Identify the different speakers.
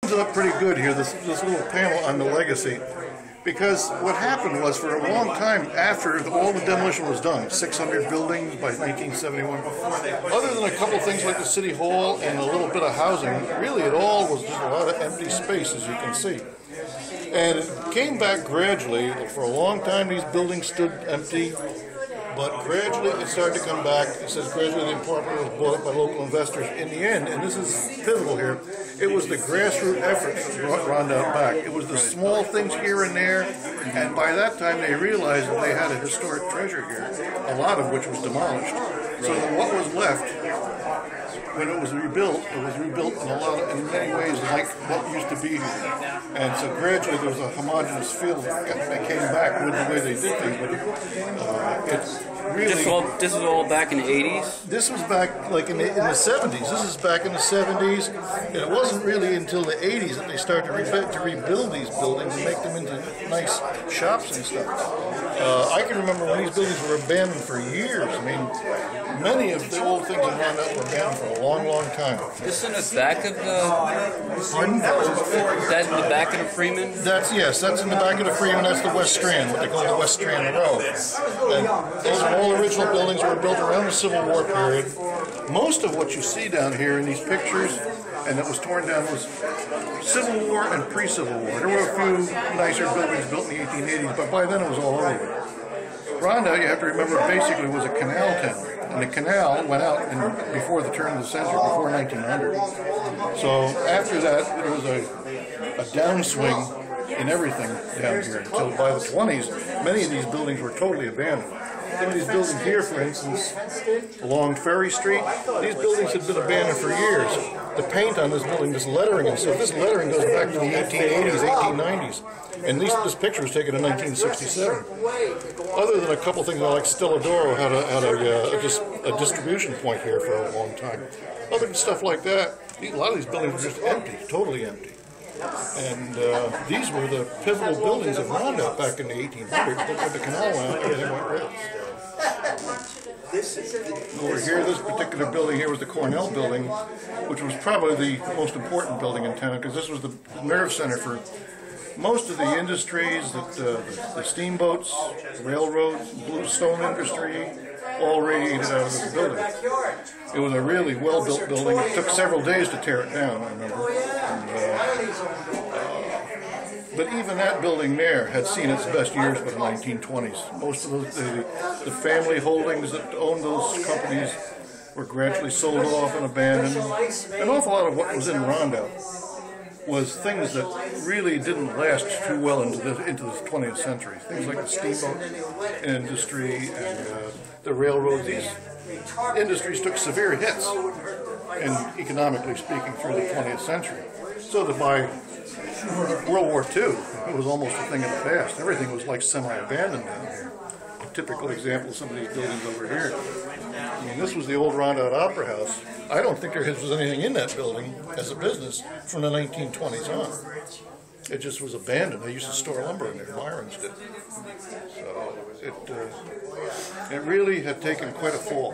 Speaker 1: Up pretty good here, this little panel on the legacy, because what happened was for a long time after all the demolition was done, 600 buildings by 1971, other than a couple things like the city hall and a little bit of housing, really it all was just a lot of empty space, as you can see. And it came back gradually. For a long time these buildings stood empty, but gradually it started to come back. It says gradually the apartment was bought up by local investors. In the end, and this is pivotal here, it was the grassroots efforts that brought Rondout back. It was the small things here and there, and by that time they realized that they had a historic treasure here, a lot of which was demolished. So what was left, when it was rebuilt in in many ways like what used to be here. And so gradually there was a homogeneous feel that came back with the way they did things. But it's really...
Speaker 2: This was all back in the 80s?
Speaker 1: This was back like in the 70s. This is back in the 70s. And it wasn't really until the 80s that they started to rebuild these buildings and make them into nice shops and stuff. I can remember when these buildings were abandoned for years. I mean, many of the old things in Rondout were abandoned for a long, long time.
Speaker 2: This is in the back of the...
Speaker 1: Pardon?
Speaker 2: That's in the back of the Freeman?
Speaker 1: Yes, that's in the back of the Freeman. That's the West Strand, what they call the West Strand Road. And those are all original buildings that were built around the Civil War period. Most of what you see down here in these pictures and that was torn down was Civil War and pre-Civil War. There were a few nicer buildings built in the 1880s, but by then it was all over. Rondout, you have to remember, basically was a canal town. And the canal went out before the turn of the century, before 1900. So after that, there was a downswing in everything down here. Until by the 20s, many of these buildings were totally abandoned. Some of these buildings here, for instance, along Ferry Street, these buildings had been abandoned for years. The paint on this building, this lettering and stuff, this lettering goes back to the 1880s, 1890s. And this picture was taken in 1967. Other than a couple things like Stelladoro had a distribution point here for a long time. Other than stuff like that, a lot of these buildings were just empty, totally empty. And these were the pivotal buildings of Rondout back in the 1800s. Look at the canal went out, everything went red. Over here, this particular building here was the Cornell building, which was probably the most important building in town because this was the nerve center for most of the industries, the steamboats, railroads, bluestone industry, all radiated out of this building. It was a really well-built building. It took several days to tear it down, I remember. But even that building there had seen its best years by the 1920s. Most of the family holdings that owned those companies were gradually sold off and abandoned. An awful lot of what was in Rondout was things that really didn't last too well into the 20th century. Things like the steamboat industry and the railroads. These industries took severe hits, and economically speaking, through the 20th century. So that by World War II, it was almost a thing of the past. Everything was like semi-abandoned down here. A typical example of some of these buildings over here. I mean, this was the old Rondout Opera House. I don't think there was anything in that building as a business from the 1920s on. It just was abandoned. They used to store lumber in there. Myron's did. So it really had taken quite a fall.